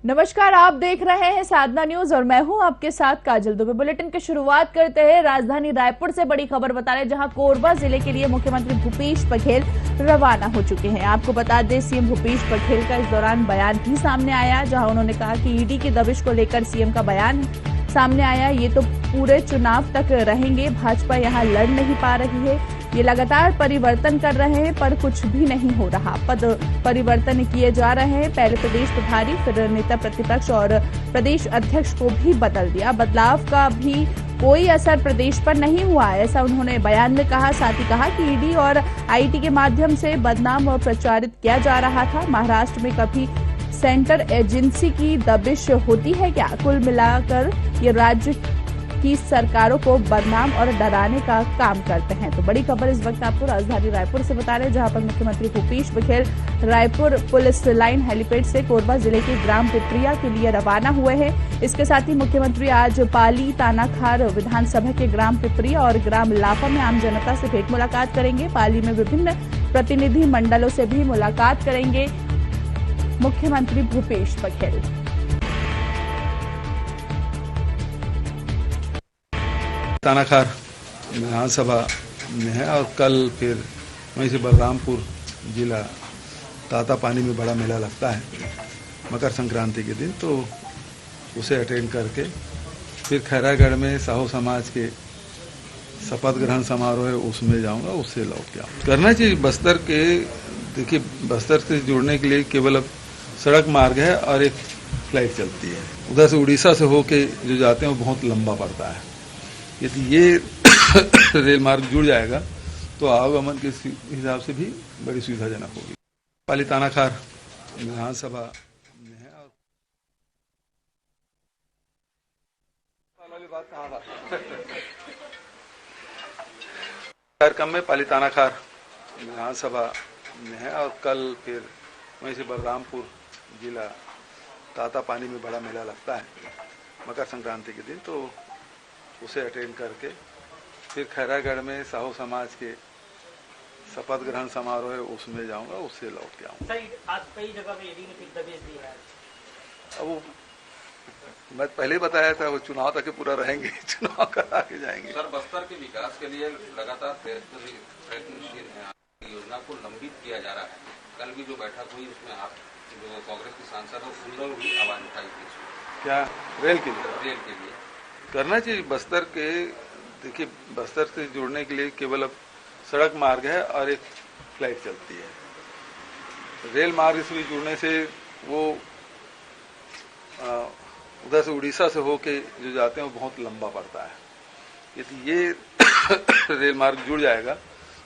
नमस्कार, आप देख रहे हैं साधना न्यूज और मैं हूं आपके साथ काजल दुबे। बुलेटिन की शुरुआत करते हैं राजधानी रायपुर से बड़ी खबर बता रहे, जहां कोरबा जिले के लिए मुख्यमंत्री भूपेश बघेल रवाना हो चुके हैं। आपको बता दें, सीएम भूपेश बघेल का इस दौरान बयान भी सामने आया, जहां उन्होंने कहा कि ईडी की दबिश को लेकर सीएम का बयान सामने आया। ये तो पूरे चुनाव तक रहेंगे, भाजपा यहाँ लड़ नहीं पा रही है, ये लगातार परिवर्तन कर रहे हैं पर कुछ भी नहीं हो रहा। पद परिवर्तन किए जा रहे हैं, पहले प्रदेश प्रभारी, फिर नेता प्रतिपक्ष और प्रदेश अध्यक्ष को भी बदल दिया। बदलाव का भी कोई असर प्रदेश पर नहीं हुआ, ऐसा उन्होंने बयान में कहा। साथ ही कहा कि ईडी और आईटी के माध्यम से बदनाम और प्रचारित किया जा रहा था। महाराष्ट्र में कभी सेंटर एजेंसी की दबिश होती है क्या? कुल मिलाकर ये राज्य की सरकारों को बदनाम और डराने का काम करते हैं। तो बड़ी खबर इस वक्त आपको राजधानी रायपुर से बता रहे हैं, जहां पर मुख्यमंत्री Bhupesh Baghel Raipur police line helipad से कोरबा जिले के ग्राम पिपरिया के लिए रवाना हुए हैं। इसके साथ ही मुख्यमंत्री आज पाली तानाखार विधानसभा के ग्राम पिपरिया और ग्राम लाफा में आम जनता से भेंट मुलाकात करेंगे। पाली में विभिन्न प्रतिनिधि मंडलों से भी मुलाकात करेंगे मुख्यमंत्री भूपेश बघेल। तानाखार विधानसभा में है और कल फिर वहीं से बलरामपुर जिला तातापानी में बड़ा मेला लगता है मकर संक्रांति के दिन, तो उसे अटेंड करके फिर खैरागढ़ में साहू समाज के शपथ ग्रहण समारोह है, उसमें जाऊंगा, उससे लौट के आऊँगा। करना चाहिए। बस्तर के देखिए, बस्तर से जुड़ने के लिए केवल अब सड़क मार्ग है और एक फ्लाइट चलती है। उधर से उड़ीसा से होके जो जाते हैं वो बहुत लंबा पड़ता है। यदि ये रेल मार्ग जुड़ जाएगा तो आवागमन के हिसाब से भी बड़ी सुविधाजनक होगी। पाली तानाखार विधानसभा में है और कार्यक्रम में पाली तानाखार विधानसभा में है और कल फिर वहीं से बलरामपुर जिला तातापानी में बड़ा मेला लगता है मकर संक्रांति के दिन, तो उसे अटेंड करके फिर खैरागढ़ में साहू समाज के शपथ ग्रहण समारोह है, उसमें जाऊंगा, उससे लौट के आऊंगा। आज कई जगह पे ईडी ने फिर दबिश दी है। अब वो मैं पहले ही बताया था, वो चुनाव तक पूरा रहेंगे, चुनाव करा के जाएंगे। सर, बस्तर के विकास के लिए लगातार प्रयत्नशील हैं। योजना को लंबित किया जा रहा है। कल भी जो बैठक हुई उसमें आप जो कांग्रेस के सांसद हो, उन लोगों भी आवाज उठाई थी। क्या रेल के लिए? रेल के लिए करना चाहिए। बस्तर के देखिए, बस्तर से जुड़ने के लिए केवल अब सड़क मार्ग है और एक फ्लाइट चलती है। रेल मार्ग से जुड़ने से वो उधर से उड़ीसा से होके जो जाते हैं वो बहुत लंबा पड़ता है। यदि ये रेल मार्ग जुड़ जाएगा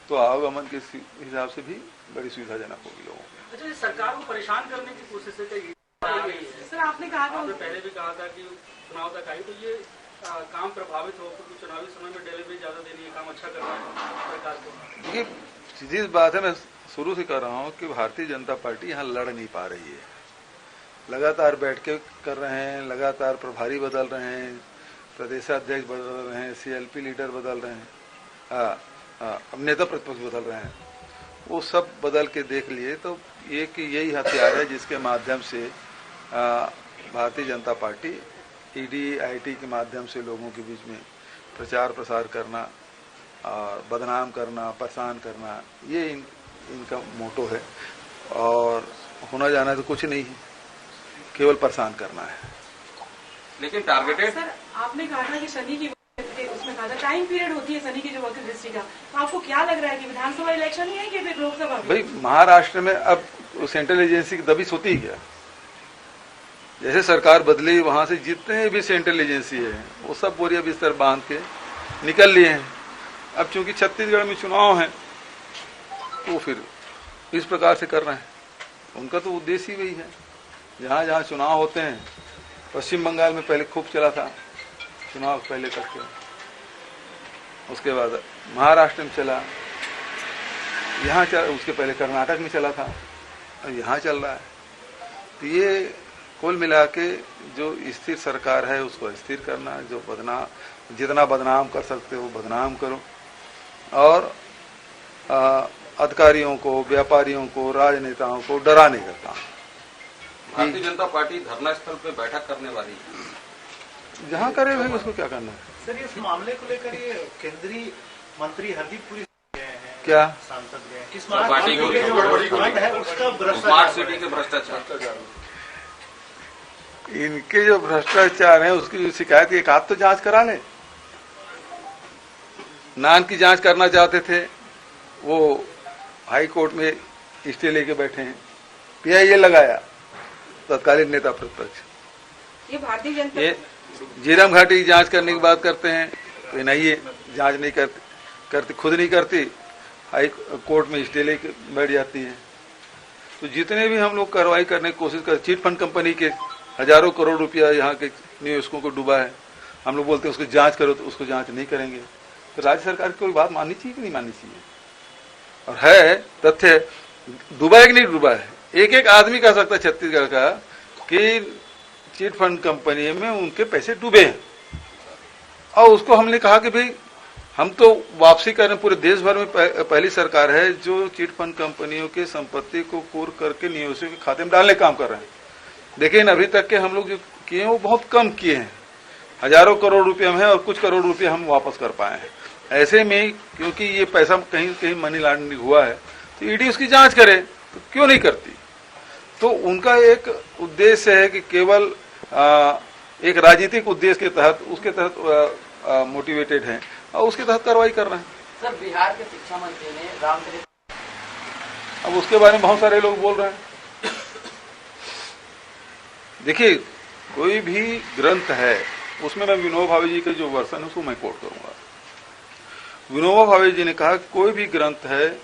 तो आवागमन के हिसाब से भी बड़ी सुविधाजनक होगी लोगों को। अच्छा, सरकार को परेशान करने की कोशिश है सर? आपने कहा था, आपने पहले भी कहा था कि चुनाव तक आई, तो ये काम प्रभावित हो, क्योंकि चुनावी समय में डिलीवरी ज्यादा देनी है, काम अच्छा करना है सरकार को। देखिए, सीधी बात है, मैं शुरू से कर रहा हूँ कि भारतीय जनता पार्टी यहाँ लड़ नहीं पा रही है। लगातार बैठ के कर रहे हैं, लगातार प्रभारी बदल रहे हैं, प्रदेशाध्यक्ष बदल रहे हैं, सीएलपी लीडर बदल रहे हैं, अब नेता प्रतिपक्ष बदल रहे हैं। वो सब बदल के देख लिए तो एक यही हथियार है जिसके माध्यम से Bharatiya Janata party ED IT के माध्यम से लोगों के बीच में प्रचार प्रसार करना और बदनाम करना, परेशान करना, ये इनका मोटो है। और होना जाना तो कुछ नहीं है, केवल परेशान करना है। लेकिन टारगेटेड सर, आपने कहा था कि शनि की उसमें कहा था टाइम पीरियड होती है शनि की जो वर्किंग हिस्ट्री का, तो आपको क्या लग रहा है कि विधानसभा इलेक्शन ही है कि फिर लोकसभा? भाई, महाराष्ट्र में अब सेंट्रल एजेंसी की दबिश होती ही क्या? जैसे सरकार बदली, वहां से जितने भी सेंट्रल एजेंसी है वो सब बोरिया बिस्तर बांध के निकल लिए हैं। अब चूंकि छत्तीसगढ़ में चुनाव है तो फिर इस प्रकार से कर रहे हैं। उनका तो उद्देश्य ही वही है। जहाँ जहाँ चुनाव होते हैं, पश्चिम बंगाल में पहले खूब चला था चुनाव पहले करके, उसके बाद महाराष्ट्र में चला, यहाँ उसके पहले कर्नाटक में चला था, और यहाँ चल रहा है। तो ये कुल मिला के जो स्थिर सरकार है उसको स्थिर करना, जो जितना बदनाम कर सकते हो बदनाम करो, और अधिकारियों को, व्यापारियों को, राजनेताओं को डराने का काम, भारतीय जनता पार्टी धरना स्थल पे बैठक करने वाली है। जहाँ करे भाई उसको क्या करना है। सर, इस मामले को लेकर ये केंद्रीय मंत्री हरदीप पुरी गए हैं, क्या सांसद गए हैं, किस पार्टी को जो फंड है उसका स्मार्ट भ्रष्टाचार सिटी के भ्रष्टाचार, इनके जो भ्रष्टाचार है उसकी जो शिकायत एक आध तो जांच करा ले। नान की जांच करना चाहते थे, वो हाई कोर्ट में स्टे लेके बैठे हैं, पीआईए लगाया तत्कालीन नेता प्रतिपक्ष। ये भारतीय जनता ये झीरम घाटी की जांच करने की बात करते हैं तो एनआईए जांच नहीं करती खुद नहीं करती, हाई कोर्ट में स्टे लेके बैठ जाती है। तो जितने भी हम लोग कार्रवाई करने की कोशिश कर, चिट फंड कंपनी के हजारों करोड़ रुपया यहाँ के निवेशकों को डूबा है, हम लोग बोलते हैं उसको जांच करो, तो उसको जांच नहीं करेंगे। तो राज्य सरकार की कोई बात माननी चाहिए कि नहीं माननी चाहिए। और है तथ्य डूबा है कि नहीं डूबा है, एक एक आदमी कह सकता है छत्तीसगढ़ का कि चिट फंड कंपनी में उनके पैसे डूबे हैं। और उसको हमने कहा कि भाई हम तो वापसी करने, पूरे देश भर में पहली सरकार है जो चिट फंड कंपनियों के संपत्ति को कुर करके निवेशकों के खाते में डालने का काम कर रहे हैं। लेकिन अभी तक के हम लोग जो किए हैं वो बहुत कम किए हैं, हजारों करोड़ रुपए में है और कुछ करोड़ रुपए हम वापस कर पाए हैं। ऐसे में क्योंकि ये पैसा कहीं कहीं मनी लॉन्ड्रिंग हुआ है तो ईडी उसकी जांच करे, तो क्यों नहीं करती। तो उनका एक उद्देश्य है कि केवल एक राजनीतिक उद्देश्य के तहत, उसके तहत मोटिवेटेड है और उसके तहत कार्रवाई कर रहे हैं। सर, बिहार के शिक्षा मंत्री ने अब उसके बारे में बहुत सारे लोग बोल रहे हैं। देखिए, कोई भी ग्रंथ है उसमें मैं विनोबा भावे जी का जो वर्षन है उसको मैं कोट करूंगा। विनोबा भावे जी ने कहा कि कोई भी ग्रंथ है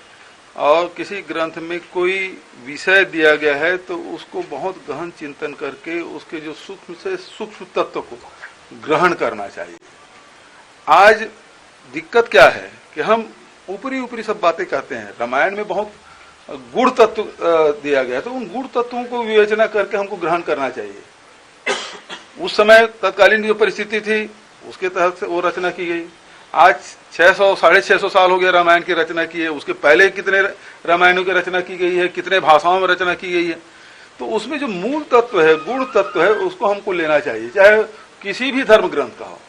और किसी ग्रंथ में कोई विषय दिया गया है तो उसको बहुत गहन चिंतन करके उसके जो सूक्ष्म से सूक्ष्म तत्व को ग्रहण करना चाहिए। आज दिक्कत क्या है कि हम ऊपरी ऊपरी सब बातें कहते हैं। रामायण में बहुत गुण तत्व दिया गया, तो उन गुण तत्वों को विवेचना करके हमको ग्रहण करना चाहिए। उस समय तत्कालीन जो परिस्थिति थी उसके तहत से वो रचना की गई। आज 600 साढ़े 600 साल हो गया रामायण की रचना की है, उसके पहले कितने रामायणों की रचना की गई है, कितने भाषाओं में रचना की गई है। तो उसमें जो मूल तत्व है, गुण तत्व है, उसको हमको लेना चाहिए, चाहे किसी भी धर्म ग्रंथ का हो।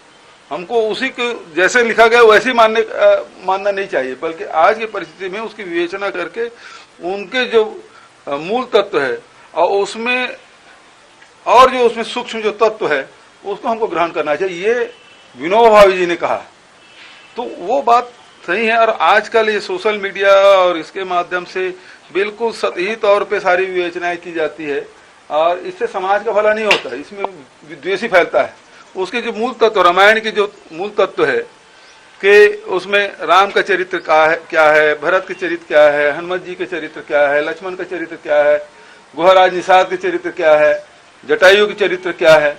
हमको उसी को जैसे लिखा गया वैसे मानना नहीं चाहिए, बल्कि आज की परिस्थिति में उसकी विवेचना करके उनके जो मूल तत्व है और उसमें और जो उसमें सूक्ष्म जो तत्व है उसको हमको ग्रहण करना चाहिए। ये विनोबा भावे जी ने कहा, तो वो बात सही है। और आजकल ये सोशल मीडिया और इसके माध्यम से बिल्कुल सतही तौर पे सारी विवेचनाएं की जाती है और इससे समाज का भला नहीं होता, इसमें विद्वेष ही फैलता है। उसके जो मूल तत्व, रामायण के जो मूल तत्व है कि उसमें राम का चरित्र क्या है, भरत के चरित्र क्या है, हनुमत जी के चरित्र क्या है, लक्ष्मण का चरित्र क्या है, गुहराज निषाद के चरित्र क्या है, जटायु के चरित्र क्या है।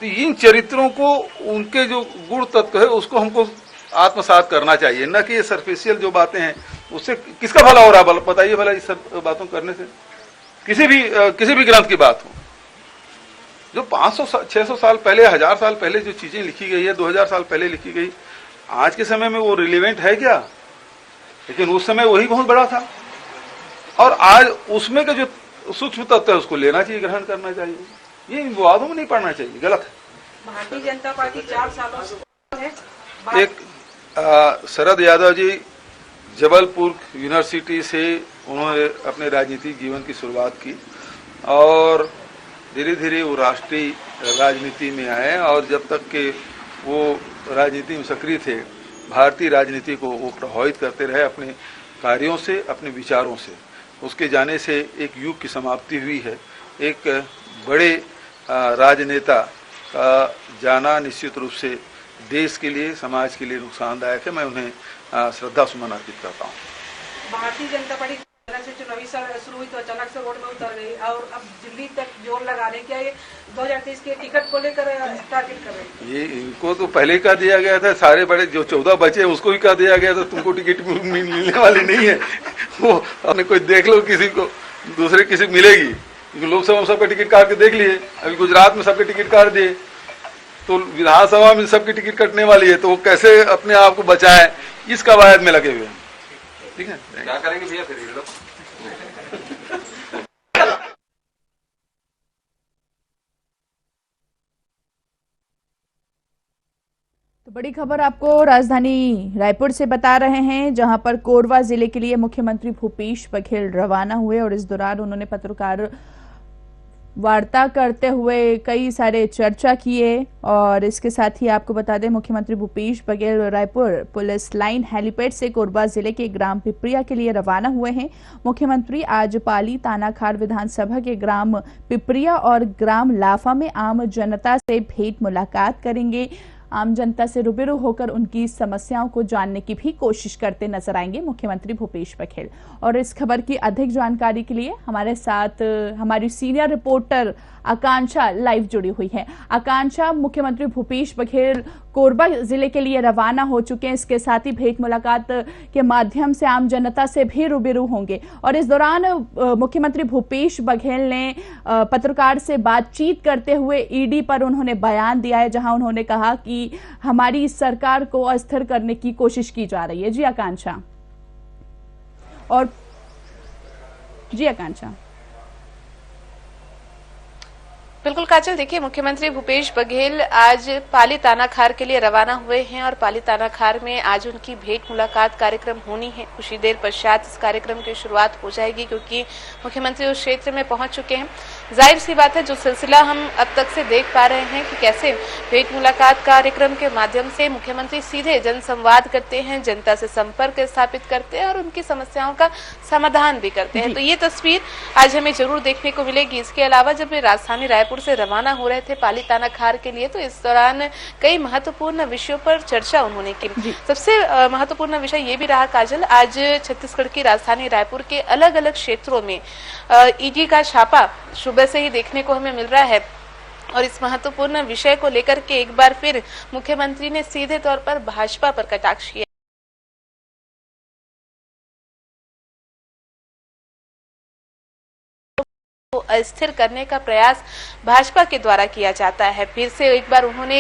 तो इन चरित्रों को, उनके जो गुण तत्व है उसको हमको आत्मसात करना चाहिए, न कि ये सरफेशियल जो बातें हैं उससे किसका भला हो रहा है। बताइए भला इस सब बातों करने से किसी भी ग्रंथ की बात हो, जो 500-600 साल पहले, 1000 साल पहले जो चीजें लिखी गई है, 2000 साल पहले लिखी गई, आज के समय में वो रिलेवेंट है क्या? लेकिन उस समय वही बहुत बड़ा था। और आज उसमें का जो सूक्ष्म तत्व है उसको लेना चाहिए, ग्रहण करना चाहिए। ये विवादों में नहीं पड़ना चाहिए, गलत है। भारतीय जनता पार्टी 4 सालों से है। एक शरद यादव जी जबलपुर यूनिवर्सिटी से उन्होंने अपने राजनीतिक जीवन की शुरुआत की और धीरे धीरे वो राष्ट्रीय राजनीति में आए और जब तक के वो राजनीति में सक्रिय थे, भारतीय राजनीति को वो प्रभावित करते रहे अपने कार्यों से, अपने विचारों से। उसके जाने से एक युग की समाप्ति हुई है। एक बड़े राजनेता का जाना निश्चित रूप से देश के लिए, समाज के लिए नुकसानदायक है। मैं उन्हें श्रद्धा सुमन अर्पित करता हूँ। भारतीय जनता पार्टी से चुनावी शुरू हुई तो अचानक से रोड में उतर गई और अब दिल्ली तक जोर लगा रहे, क्या ये 2023 के टिकट को लेकर टारगेट कर रहे हैं? ये इनको तो पहले का दिया गया था, सारे बड़े जो 14 बचे उसको भी का दिया गया था, तुमको टिकट मिलने वाली नहीं है। वो आपने कोई देख लो, किसी को दूसरे किसी मिलेगी। लोकसभा में सबके टिकट काट के देख लिए, अभी गुजरात में सबके टिकट काट दिए, तो विधानसभा में सबकी टिकट कटने वाली है, तो वो कैसे अपने आप को बचाए, इस कवायद में लगे हुए हैं। ठीक है, क्या करेंगे भैया फिर ये लोग? बड़ी खबर आपको राजधानी रायपुर से बता रहे हैं, जहां पर कोरबा जिले के लिए मुख्यमंत्री भूपेश बघेल रवाना हुए और इस दौरान उन्होंने पत्रकार वार्ता करते हुए कई सारे चर्चा किए। और इसके साथ ही आपको बता दें, मुख्यमंत्री Bhupesh Baghel Raipur police line helipad से कोरबा जिले के ग्राम पिपरिया के लिए रवाना हुए हैं। मुख्यमंत्री आज पाली तानाखार विधानसभा के ग्राम पिपरिया और ग्राम लाफा में आम जनता से भेंट मुलाकात करेंगे। आम जनता से रूबरू होकर उनकी समस्याओं को जानने की भी कोशिश करते नजर आएंगे मुख्यमंत्री भूपेश बघेल। और इस खबर की अधिक जानकारी के लिए हमारे साथ हमारी सीनियर रिपोर्टर आकांक्षा लाइव जुड़ी हुई है। आकांक्षा, मुख्यमंत्री भूपेश बघेल कोरबा जिले के लिए रवाना हो चुके हैं, इसके साथ ही भेंट मुलाकात के माध्यम से आम जनता से भी रूबरू होंगे। और इस दौरान मुख्यमंत्री भूपेश बघेल ने पत्रकार से बातचीत करते हुए ईडी पर उन्होंने बयान दिया है, जहां उन्होंने कहा कि हमारी सरकार को अस्थिर करने की कोशिश की जा रही है। जी आकांक्षा। और जी आकांक्षा। बिल्कुल काजल, देखिए मुख्यमंत्री भूपेश बघेल आज पाली तानाखार के लिए रवाना हुए हैं और पाली तानाखार में आज उनकी भेंट मुलाकात कार्यक्रम होनी है। कुछ ही देर पश्चात इस कार्यक्रम की शुरुआत हो जाएगी, क्योंकि मुख्यमंत्री उस क्षेत्र में पहुंच चुके हैं। जाहिर सी बात है, जो सिलसिला हम अब तक से देख पा रहे हैं कि कैसे भेंट मुलाकात कार्यक्रम के माध्यम से मुख्यमंत्री सीधे जनसंवाद करते हैं, जनता से संपर्क स्थापित करते हैं और उनकी समस्याओं का समाधान भी करते हैं। तो ये तस्वीर आज हमें जरूर देखने को मिलेगी। इसके अलावा जब वे राजधानी रायपुर से रवाना हो रहे थे पाली तानाखार के लिए, तो इस दौरान कई महत्वपूर्ण विषयों पर चर्चा उन्होंने की। सबसे महत्वपूर्ण विषय ये भी रहा काजल, आज छत्तीसगढ़ की राजधानी रायपुर के अलग अलग क्षेत्रों में ईडी का छापा सुबह से ही देखने को हमें मिल रहा है। और इस महत्वपूर्ण विषय को लेकर के एक बार फिर मुख्यमंत्री ने सीधे तौर पर भाजपा पर कटाक्ष किया। अस्थिर करने का प्रयास भाजपा के द्वारा किया जाता है। फिर से एक बार उन्होंने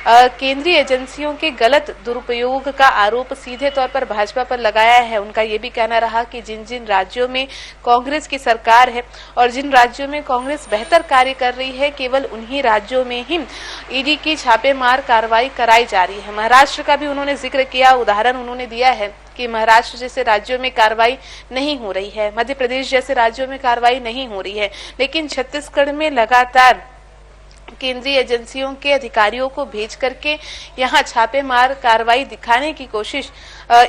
केंद्रीय एजेंसियों के गलत दुरुपयोग का आरोप सीधे तौर पर भाजपा पर लगाया है। उनका ये भी कहना रहा कि जिन जिन राज्यों में कांग्रेस की सरकार है और जिन राज्यों में कांग्रेस बेहतर कार्य कर रही है, केवल उन्हीं राज्यों में ही ईडी की छापेमार कार्रवाई कराई जा रही है। महाराष्ट्र का भी उन्होंने जिक्र किया, उदाहरण उन्होंने दिया है कि महाराष्ट्र जैसे राज्यों में कार्रवाई नहीं हो रही है, मध्य प्रदेश जैसे राज्यों में कार्रवाई नहीं हो रही है, लेकिन छत्तीसगढ़ में लगातार केंद्रीय एजेंसियों के अधिकारियों को भेज करके यहाँ छापेमार कार्रवाई दिखाने की कोशिश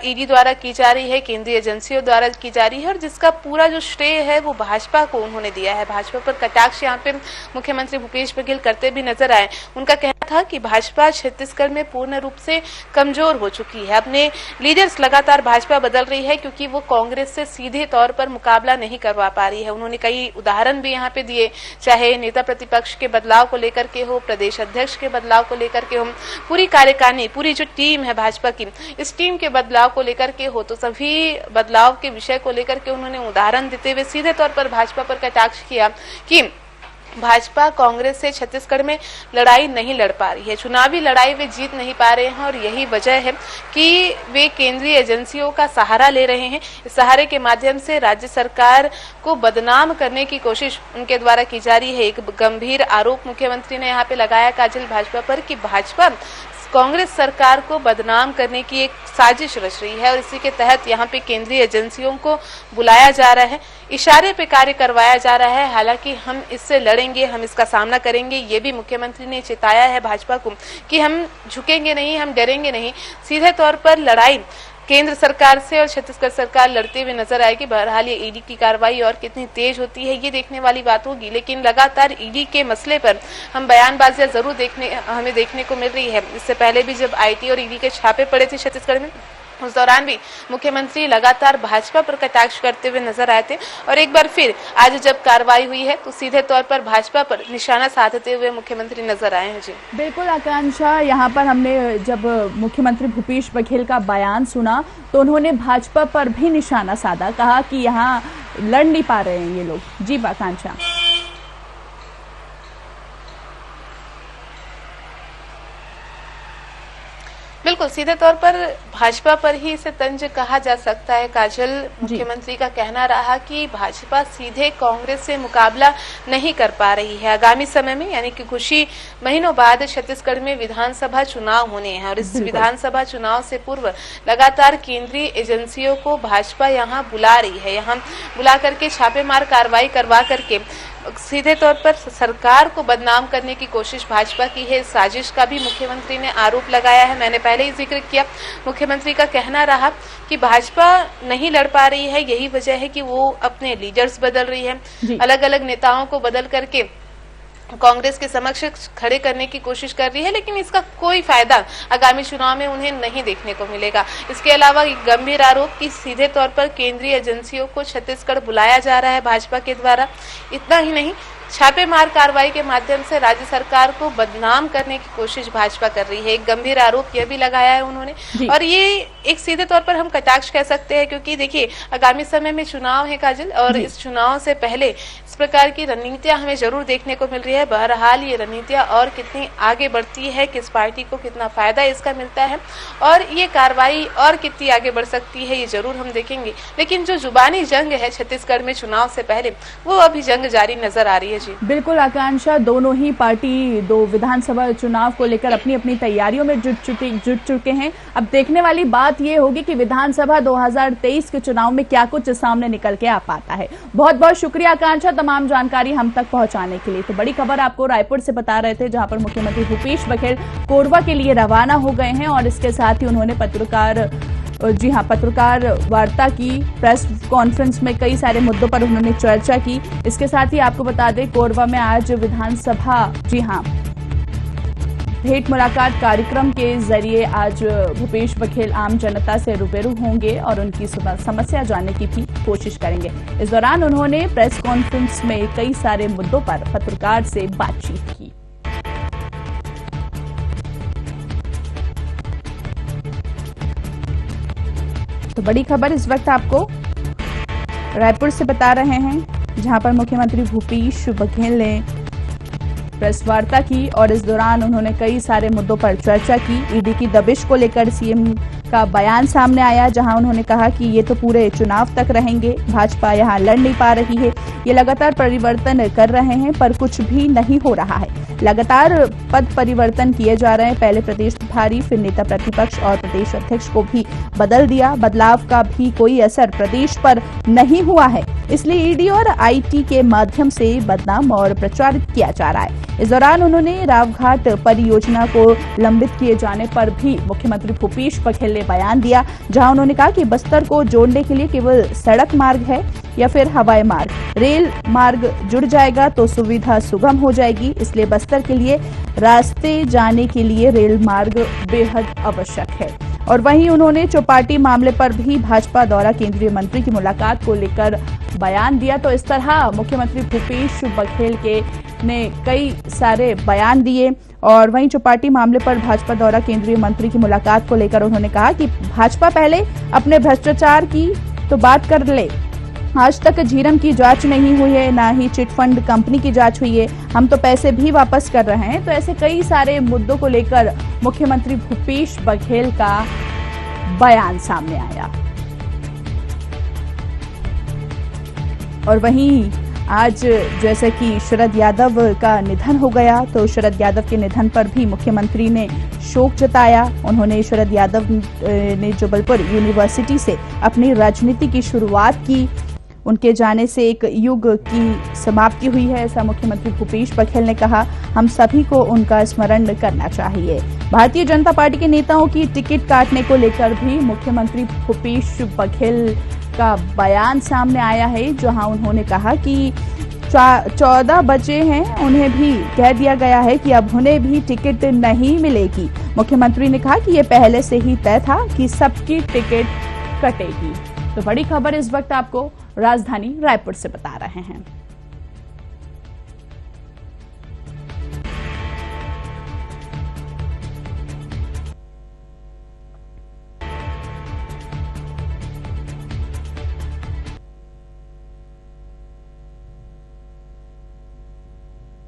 ईडी द्वारा की जा रही है, केंद्रीय एजेंसियों द्वारा की जा रही है। और जिसका पूरा जो श्रेय है वो भाजपा को उन्होंने दिया है। भाजपा पर कटाक्ष यहाँ पे मुख्यमंत्री भूपेश बघेल करते भी नजर आए। उनका कहना था कि भाजपा छत्तीसगढ़ में पूर्ण रूप से कमजोर हो चुकी है। अपने लीडर्स लगातार भाजपा बदल रही है, क्योंकि वो कांग्रेस से सीधे तौर पर मुकाबला नहीं करवा पा रही है। उन्होंने कई उदाहरण भी यहाँ पे दिए, चाहे नेता प्रतिपक्ष के बदलाव को लेकर के हो, प्रदेश अध्यक्ष के बदलाव को लेकर के हो, पूरी कार्यकारिणी, पूरी जो टीम है भाजपा की, इस टीम के बदलाव को लेकर के हो, तो सभी बदलाव के विषय को लेकर के उन्होंने उदाहरण देते हुए सीधे तौर पर भाजपा पर कटाक्ष किया कि भाजपा कांग्रेस से छत्तीसगढ़ में लड़ाई नहीं लड़ पा रही है, चुनावी लड़ाई वे जीत नहीं पा रहे हैं। और यही वजह है कि वे केंद्रीय एजेंसियों का सहारा ले रहे हैं। इस सहारे के माध्यम से राज्य सरकार को बदनाम करने की कोशिश उनके द्वारा की जा रही है। एक गंभीर आरोप मुख्यमंत्री ने यहाँ पे लगाया काजल भाजपा पर कि भाजपा कांग्रेस सरकार को बदनाम करने की एक साजिश रच रही है और इसी के तहत यहाँ पे केंद्रीय एजेंसियों को बुलाया जा रहा है, इशारे पे कार्य करवाया जा रहा है। हालांकि हम इससे लड़ेंगे, हम इसका सामना करेंगे, ये भी मुख्यमंत्री ने चेताया है भाजपा को कि हम झुकेंगे नहीं, हम डरेंगे नहीं। सीधे तौर पर लड़ाई केंद्र सरकार से और छत्तीसगढ़ सरकार लड़ते हुए नजर आएगी। बहरहाल ये ईडी की कार्रवाई और कितनी तेज होती है ये देखने वाली बात होगी, लेकिन लगातार ईडी के मसले पर हम बयानबाजियां जरूर हमें देखने को मिल रही है। इससे पहले भी जब आईटी और ईडी के छापे पड़े थे छत्तीसगढ़ में, उस दौरान भी मुख्यमंत्री लगातार भाजपा पर कटाक्ष करते हुए नजर आए थे। और एक बार फिर आज जब कार्रवाई हुई है तो सीधे तौर पर भाजपा पर निशाना साधते हुए मुख्यमंत्री नजर आए हैं। जी बिल्कुल आकांक्षा, यहाँ पर हमने जब मुख्यमंत्री भूपेश बघेल का बयान सुना तो उन्होंने भाजपा पर भी निशाना साधा, कहा कि यहाँ लड़ नहीं पा रहे हैं ये लोग। जी आकांक्षा। बिल्कुल, सीधे तौर पर भाजपा पर ही इसे तंज कहा जा सकता है। काजल, मुख्यमंत्री का कहना रहा कि भाजपा सीधे कांग्रेस से मुकाबला नहीं कर पा रही है। आगामी समय में यानी कि कुछ ही महीनों बाद छत्तीसगढ़ में विधानसभा चुनाव होने हैं और इस विधानसभा चुनाव से पूर्व लगातार केंद्रीय एजेंसियों को भाजपा यहाँ बुला रही है। यहाँ बुला करके छापेमार कार्रवाई करवा करके सीधे तौर पर सरकार को बदनाम करने की कोशिश भाजपा की है। साजिश का भी मुख्यमंत्री ने आरोप लगाया है। मैंने पहले ही जिक्र किया, मुख्यमंत्री का कहना रहा कि भाजपा नहीं लड़ पा रही है, यही वजह है कि वो अपने लीडर्स बदल रही है, अलग अलग नेताओं को बदल करके कांग्रेस के समक्ष खड़े करने की कोशिश कर रही है, लेकिन इसका कोई फायदा आगामी चुनाव में उन्हें नहीं देखने को मिलेगा। इसके अलावा गंभीर आरोप कि सीधे तौर पर केंद्रीय एजेंसियों को छत्तीसगढ़ बुलाया जा रहा है भाजपा के द्वारा। इतना ही नहीं, छापेमार कार्रवाई के माध्यम से राज्य सरकार को बदनाम करने की कोशिश भाजपा कर रही है। एक गंभीर आरोप यह भी लगाया है उन्होंने, और ये एक सीधे तौर पर हम कटाक्ष कह सकते हैं, क्योंकि देखिए आगामी समय में चुनाव है काजल, और इस चुनाव से पहले इस प्रकार की रणनीतियां हमें जरूर देखने को मिल रही है। बहरहाल ये रणनीतियां और कितनी आगे बढ़ती है, किस पार्टी को कितना फायदा इसका मिलता है, और ये कार्रवाई और कितनी आगे बढ़ सकती है, ये जरूर हम देखेंगे। लेकिन जो जुबानी जंग है छत्तीसगढ़ में चुनाव से पहले, वो अभी जंग जारी नजर आ रही है। जी बिल्कुल आकांक्षा, दोनों ही पार्टी दो विधानसभा चुनाव को लेकर अपनी अपनी तैयारियों में जुट चुके हैं। अब देखने वाली बात ये होगी कि विधानसभा 2023 के चुनाव में क्या कुछ सामने निकल के आ पाता है। बहुत बहुत शुक्रिया आकांक्षा तमाम जानकारी हम तक पहुंचाने के लिए। तो बड़ी खबर आपको रायपुर से बता रहे थे, जहां पर मुख्यमंत्री भूपेश बघेल कोरबा के लिए रवाना हो गए हैं और इसके साथ ही उन्होंने पत्रकार वार्ता की। प्रेस कॉन्फ्रेंस में कई सारे मुद्दों पर उन्होंने चर्चा की। इसके साथ ही आपको बता दें, कोरबा में आज विधानसभा भेंट मुलाकात कार्यक्रम के जरिए आज भूपेश बघेल आम जनता से रूबरू होंगे और उनकी समस्या जानने की भी कोशिश करेंगे। इस दौरान उन्होंने प्रेस कॉन्फ्रेंस में कई सारे मुद्दों पर पत्रकार से बातचीत की। तो बड़ी खबर इस वक्त आपको रायपुर से बता रहे हैं, जहां पर मुख्यमंत्री भूपेश बघेल ने प्रेस वार्ता की और इस दौरान उन्होंने कई सारे मुद्दों पर चर्चा की। ईडी की दबिश को लेकर सीएम का बयान सामने आया, जहां उन्होंने कहा कि ये तो पूरे चुनाव तक रहेंगे, भाजपा यहां लड़ नहीं पा रही है, ये लगातार परिवर्तन कर रहे हैं पर कुछ भी नहीं हो रहा है। लगातार पद परिवर्तन किए जा रहे हैं, पहले प्रदेश प्रभारी, फिर नेता प्रतिपक्ष और प्रदेश अध्यक्ष को भी बदल दिया। बदलाव का भी कोई असर प्रदेश पर नहीं हुआ है, इसलिए ईडी और आईटी के माध्यम से बदनाम और प्रचारित किया जा रहा है। इस दौरान उन्होंने रावघाट परियोजना को लंबित किए जाने पर भी मुख्यमंत्री भूपेश बघेल ने बयान दिया, जहां उन्होंने कहा कि बस्तर को जोड़ने के लिए केवल सड़क मार्ग है या फिर हवाई मार्ग, रेल मार्ग जुड़ जाएगा तो सुविधा सुगम हो जाएगी, इसलिए बस्तर के लिए रास्ते जाने के लिए रेल मार्ग बेहद आवश्यक है। और वहीं उन्होंने चौपाटी मामले पर भी भाजपा द्वारा केंद्रीय मंत्री की मुलाकात को लेकर बयान दिया। तो इस तरह मुख्यमंत्री भूपेश बघेल ने कई सारे बयान दिए और वहीं चौपाटी मामले पर भाजपा द्वारा केंद्रीय मंत्री की मुलाकात को लेकर उन्होंने कहा कि भाजपा पहले अपने भ्रष्टाचार की तो बात कर ले, आज तक झीरम की जांच नहीं हुई है, ना ही चिटफंड कंपनी की जांच हुई है, हम तो पैसे भी वापस कर रहे हैं। तो ऐसे कई सारे मुद्दों को लेकर मुख्यमंत्री भूपेश बघेल का बयान सामने आया। और वहीं आज जैसे कि शरद यादव का निधन हो गया, तो शरद यादव के निधन पर भी मुख्यमंत्री ने शोक जताया। उन्होंने शरद यादव ने जबलपुर यूनिवर्सिटी से अपनी राजनीति की शुरुआत की, उनके जाने से एक युग की समाप्ति हुई है, ऐसा मुख्यमंत्री भूपेश बघेल ने कहा। हम सभी को उनका स्मरण करना चाहिए। भारतीय जनता पार्टी के नेताओं की टिकट काटने को लेकर भी मुख्यमंत्री भूपेश बघेल का बयान सामने आया है, जहां उन्होंने कहा कि 14 बचे हैं, उन्हें भी कह दिया गया है कि अब उन्हें भी टिकट नहीं मिलेगी। मुख्यमंत्री ने कहा कि यह पहले से ही तय था कि सबकी टिकट कटेगी। तो बड़ी खबर इस वक्त आपको राजधानी रायपुर से बता रहे हैं।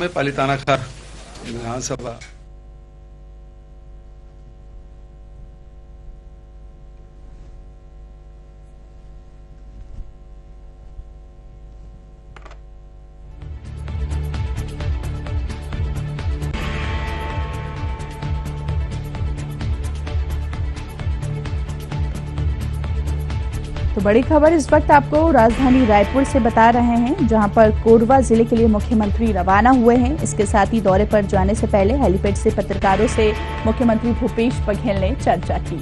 में पालिताना खार विधानसभा तो बड़ी खबर इस वक्त आपको राजधानी रायपुर से बता रहे हैं, जहां पर कोरबा जिले के लिए मुख्यमंत्री रवाना हुए हैं। इसके साथ ही दौरे पर जाने से पहले हेलीपैड से पत्रकारों से मुख्यमंत्री भूपेश बघेल ने चर्चा की।